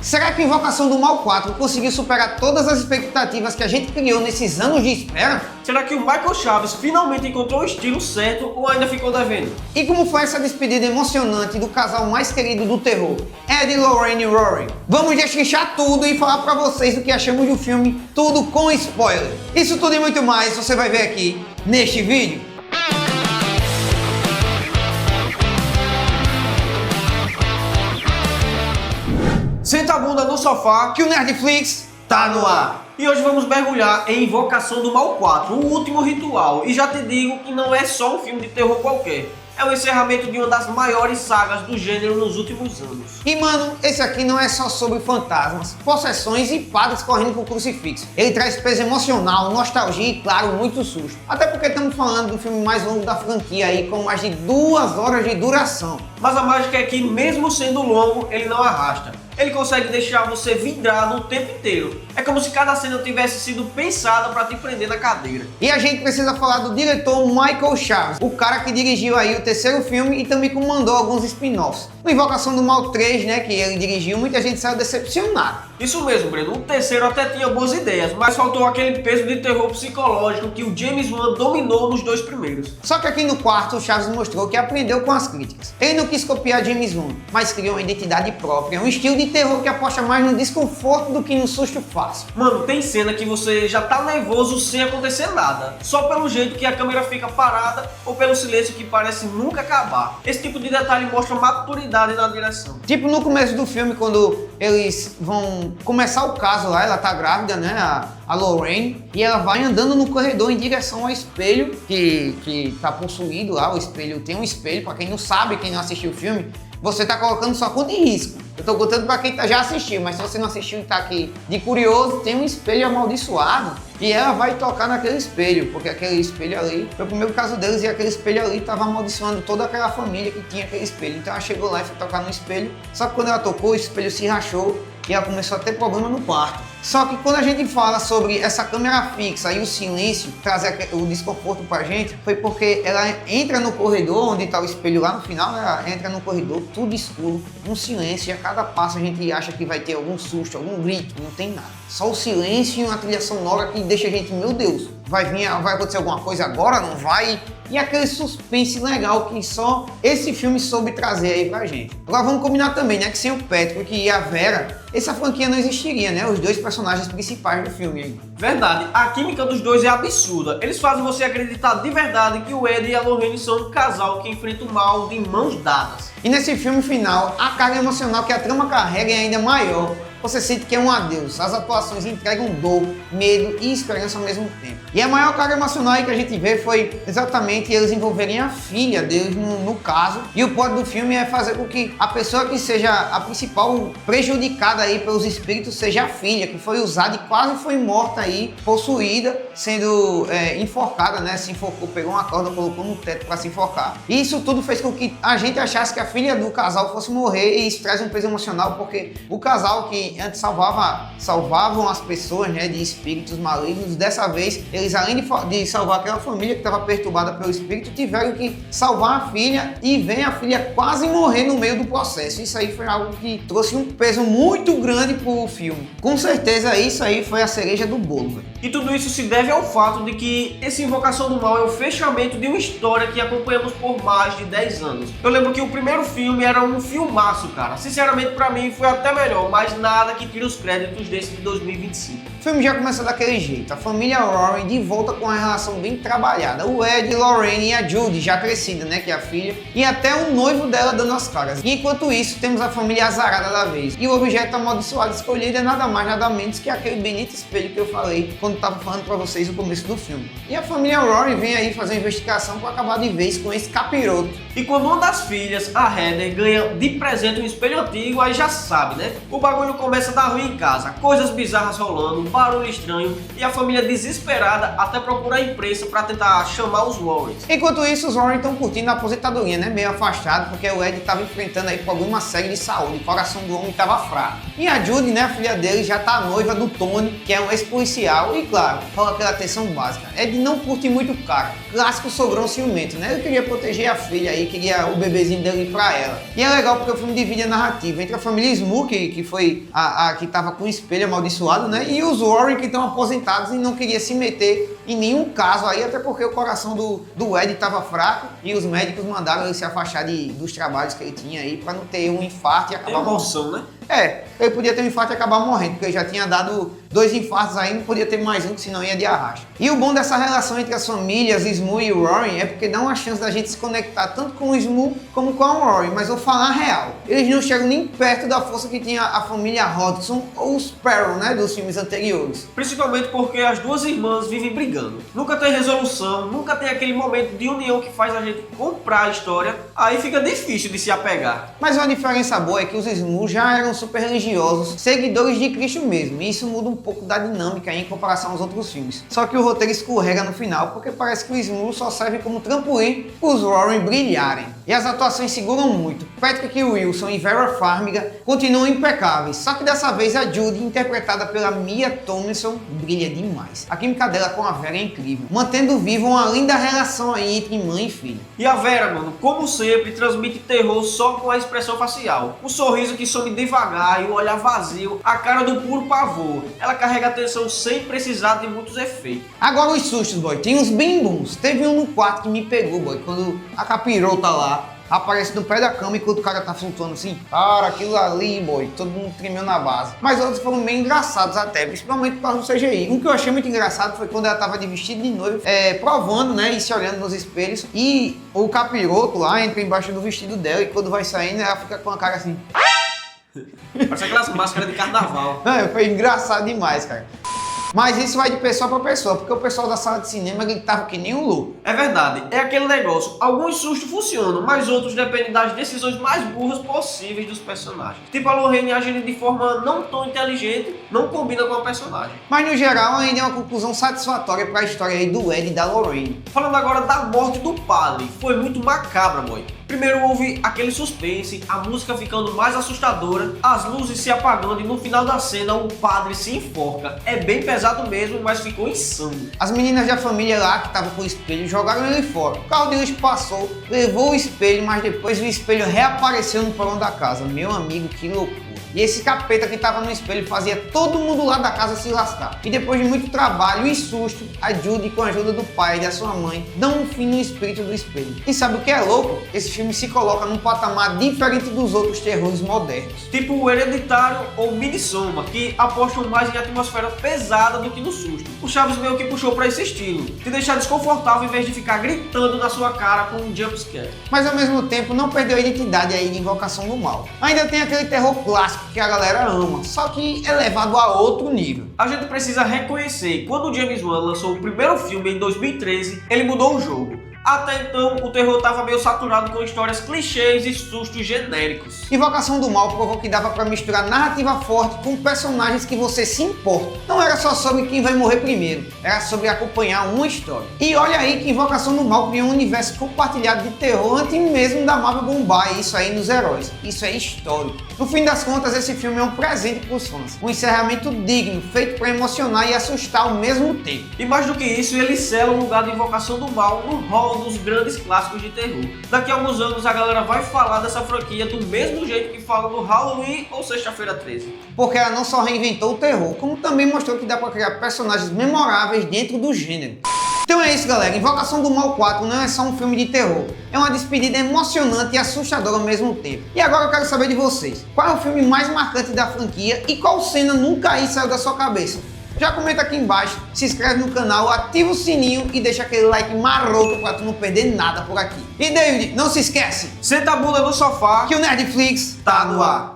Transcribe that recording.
Será que Invocação do Mal 4 conseguiu superar todas as expectativas que a gente criou nesses anos de espera? Será que o Michael Chaves finalmente encontrou o estilo certo ou ainda ficou devendo? E como foi essa despedida emocionante do casal mais querido do terror, Ed, Lorraine e Rory? Vamos destrinchar tudo e falar pra vocês do que achamos do filme, tudo com spoiler. Isso tudo e muito mais você vai ver aqui neste vídeo. Senta a bunda no sofá Que o Nerdflix tá no ar. e hoje vamos mergulhar em Invocação do Mal 4, o último ritual. E já te digo que não é só um filme de terror qualquer. É o encerramento de uma das maiores sagas do gênero nos últimos anos. E mano, esse aqui não é só sobre fantasmas, possessões e padres correndo com crucifixo. Ele traz peso emocional, nostalgia e, claro, muito susto. Até porque estamos falando do filme mais longo da franquia aí, com mais de 2 horas de duração. Mas a mágica é que, mesmo sendo longo, ele não arrasta. Ele consegue deixar você vidrado o tempo inteiro. É como se cada cena tivesse sido pensada para te prender na cadeira. E a gente precisa falar do diretor Michael Chaves, o cara que dirigiu aí o terceiro filme e também comandou alguns spin-offs. No Invocação do Mal 3, né, que ele dirigiu, muita gente saiu decepcionada. Isso mesmo, Breno. O terceiro até tinha boas ideias, mas faltou aquele peso de terror psicológico que o James Wan dominou nos 2 primeiros. Só que aqui no quarto, o Chaves mostrou que aprendeu com as críticas. Ele não quis copiar James Wan, mas criou uma identidade própria, um estilo de terror que aposta mais no desconforto do que no susto fácil. Mano, tem cena que você já tá nervoso sem acontecer nada, só pelo jeito que a câmera fica parada ou pelo silêncio que parece nunca acabar. Esse tipo de detalhe mostra maturidade na direção. Tipo no começo do filme, quando eles vão começar o caso lá, ela tá grávida, né, a Lorraine, e ela vai andando no corredor em direção ao espelho que tá possuído lá. O espelho tem um espelho, pra quem não sabe, quem não assistiu o filme, você tá colocando sua conta em risco. Eu tô contando pra quem já assistiu, mas se você não assistiu e tá aqui de curioso, tem um espelho amaldiçoado e ela vai tocar naquele espelho, porque aquele espelho ali foi o primeiro caso deles e aquele espelho ali tava amaldiçoando toda aquela família que tinha aquele espelho. Então ela chegou lá e foi tocar no espelho, só que quando ela tocou, o espelho se rachou e ela começou a ter problema no parto. Só que quando a gente fala sobre essa câmera fixa e o silêncio trazer o desconforto pra gente, foi porque ela entra no corredor onde tá o espelho lá no final, ela entra no corredor, tudo escuro, um silêncio, e a cada passo a gente acha que vai ter algum susto, algum grito, não tem nada. Só o silêncio e uma trilha sonora que deixa a gente, meu Deus, vai acontecer alguma coisa agora, não vai? E aquele suspense legal que só esse filme soube trazer aí pra gente. Agora vamos combinar também, né, que sem o Patrick e a Vera, essa franquia não existiria, né? Os dois personagens principais do filme aí. Verdade, a química dos dois é absurda. Eles fazem você acreditar de verdade que o Ed e a Lorraine são um casal que enfrenta o mal de mãos dadas. E nesse filme final, a carga emocional que a trama carrega é ainda maior. Você sente que é um adeus. As atuações entregam dor, medo e esperança ao mesmo tempo. E a maior carga emocional aí que a gente vê foi exatamente eles envolverem a filha deles no caso. E o plot do filme é fazer com que a pessoa que seja a principal prejudicada aí pelos espíritos seja a filha, que foi usada e quase foi morta aí, possuída, sendo enforcada, né? Se enforcou, pegou uma corda, colocou no teto para se enforcar. E isso tudo fez com que a gente achasse que a filha do casal fosse morrer, e isso traz um peso emocional, porque o casal que antes salvavam as pessoas, né, de espíritos malignos, dessa vez eles, além de salvar aquela família que estava perturbada pelo espírito, tiveram que salvar a filha e ver a filha quase morrer no meio do processo. Isso aí foi algo que trouxe um peso muito grande pro filme. Com certeza isso aí foi a cereja do bolo, véio. E tudo isso se deve ao fato de que esse Invocação do Mal é o fechamento de uma história que acompanhamos por mais de 10 anos. Eu lembro que o primeiro filme era um filmaço, cara. Sinceramente, pra mim foi até melhor, mas nada que tire os créditos desse de 2025. O filme já começa daquele jeito, a família Warren de volta com uma relação bem trabalhada. O Ed, Lorraine e a Judy, já crescida, né, que é a filha, e até o noivo dela dando as caras. E enquanto isso, temos a família azarada da vez. E o objeto amaldiçoado escolhido é nada mais, nada menos que aquele bendito espelho que eu falei quando tava falando pra vocês no começo do filme. E a família Warren vem aí fazer uma investigação para acabar de vez com esse capiroto. E quando uma das filhas, a Heather, ganha de presente um espelho antigo, aí já sabe, né? O bagulho começa a dar ruim em casa, coisas bizarras rolando, barulho estranho e a família desesperada até procura a imprensa para tentar chamar os Warrens. Enquanto isso, os Warren estão curtindo a aposentadoria, né? Meio afastado, porque o Ed estava enfrentando aí problema sério de saúde, o coração do homem estava fraco. E a Judy, né, a filha dele, já tá noiva do Tony, que é um ex-policial, e claro, rola aquela tensão básica. Ed não curte muito o cara, clássico sogrão ciumento, né? Ele queria proteger a filha aí, queria o bebezinho dele pra ela. E é legal porque o filme divide a narrativa entre a família Smook, que foi a que tava com o espelho amaldiçoado, né? E os Warren, que estão aposentados e não queria se meter em nenhum caso aí, até porque o coração do Ed estava fraco e os médicos mandaram ele se afastar dos trabalhos que ele tinha aí para não ter um infarto e acabar Emoção, né? Ele podia ter um infarto e acabar morrendo, porque ele já tinha dado 2 infartos aí, não podia ter mais um, que senão ia de arrasto. E o bom dessa relação entre as famílias Smoo e Warren é porque dá uma chance da gente se conectar tanto com o Smoo como com a Warren, mas vou falar a real. Eles não chegam nem perto da força que tinha a família Hodgson ou os Sparrow, né, dos filmes anteriores. Principalmente porque as duas irmãs vivem brigando. Nunca tem resolução, nunca tem aquele momento de união que faz a gente comprar a história, aí fica difícil de se apegar. Mas uma diferença boa é que os Smoo já eram super religiosos, seguidores de Cristo mesmo, e isso muda um pouco da dinâmica em comparação aos outros filmes. Só que o roteiro escorrega no final, porque parece que o Smoo só serve como trampolim para os Warren brilharem. E as atuações seguram muito. Patrick Wilson e Vera Farmiga continuam impecáveis, só que dessa vez a Judy, interpretada pela Mia Tomlinson, brilha demais. A química dela com a Vera é incrível, mantendo viva uma linda relação aí entre mãe e filha. E a Vera, mano, como sempre, transmite terror só com a expressão facial. O sorriso que some devagar e o olhar vazio, a cara do puro pavor. Ela carrega a atenção sem precisar de muitos efeitos. Agora os sustos, boy, tem uns bem bons. Teve um no quarto que me pegou, boy, quando a capirota lá aparece no pé da cama enquanto o cara tá flutuando assim. Cara, aquilo ali, boy, todo mundo tremeu na base. Mas outros foram bem engraçados até, principalmente por causa do CGI. Um que eu achei muito engraçado foi quando ela tava de vestido de noiva, provando, né, e se olhando nos espelhos. E o capiroto lá entra embaixo do vestido dela e quando vai saindo ela fica com a cara assim. Parece aquelas máscaras de carnaval. Foi engraçado demais, cara. Mas isso vai de pessoa para pessoa, porque o pessoal da sala de cinema gritava que nem um louco. É verdade, é aquele negócio. Alguns sustos funcionam, mas outros dependem das decisões mais burras possíveis dos personagens. Tipo a Lorraine agindo de forma não tão inteligente, não combina com a personagem. Mas no geral ainda é uma conclusão satisfatória para a história aí do Ed e da Lorraine. Falando agora da morte do padre, foi muito macabra, boy. Primeiro houve aquele suspense, a música ficando mais assustadora, as luzes se apagando e no final da cena o padre se enforca. É bem pesado mesmo, mas ficou insano. As meninas da família lá que estavam com o espelho jogaram ele fora. O carro deles passou, levou o espelho, mas depois o espelho reapareceu no porão da casa. Meu amigo, que loucura. E esse capeta que estava no espelho fazia todo mundo lá da casa se lascar. E depois de muito trabalho e susto, a Judy, com a ajuda do pai e da sua mãe, dão um fim no espírito do espelho. E sabe o que é louco? Esse filme se coloca num patamar diferente dos outros terrores modernos. Tipo o Hereditário ou Midsommar, que apostam mais em atmosfera pesada do que no susto. O Chaves meio que puxou para esse estilo, te deixar desconfortável em vez de ficar gritando na sua cara com um jumpscare. Mas ao mesmo tempo não perdeu a identidade aí de Invocação do Mal. Ainda tem aquele terror clássico que a galera ama, só que é levado a outro nível. A gente precisa reconhecer, quando o James Wan lançou o primeiro filme em 2013, ele mudou o jogo. Até então, o terror estava meio saturado com histórias clichês e sustos genéricos. Invocação do Mal provou que dava para misturar narrativa forte com personagens que você se importa. Não era só sobre quem vai morrer primeiro, era sobre acompanhar uma história. E olha aí que Invocação do Mal criou um universo compartilhado de terror antes mesmo da Marvel bombar isso aí nos heróis. Isso é histórico. No fim das contas, esse filme é um presente para os fãs. Um encerramento digno, feito para emocionar e assustar ao mesmo tempo. E mais do que isso, ele sela o lugar de Invocação do Mal no hall dos grandes clássicos de terror. Daqui a alguns anos a galera vai falar dessa franquia do mesmo jeito que fala do Halloween ou Sexta-feira 13. Porque ela não só reinventou o terror, como também mostrou que dá para criar personagens memoráveis dentro do gênero. Então é isso, galera. Invocação do Mal 4 não é só um filme de terror. É uma despedida emocionante e assustadora ao mesmo tempo. E agora eu quero saber de vocês. Qual é o filme mais marcante da franquia e qual cena nunca aí saiu da sua cabeça? Já comenta aqui embaixo, se inscreve no canal, ativa o sininho e deixa aquele like maroto pra tu não perder nada por aqui. E David, não se esquece, Senta a bunda no sofá que o Nerdflix tá no ar.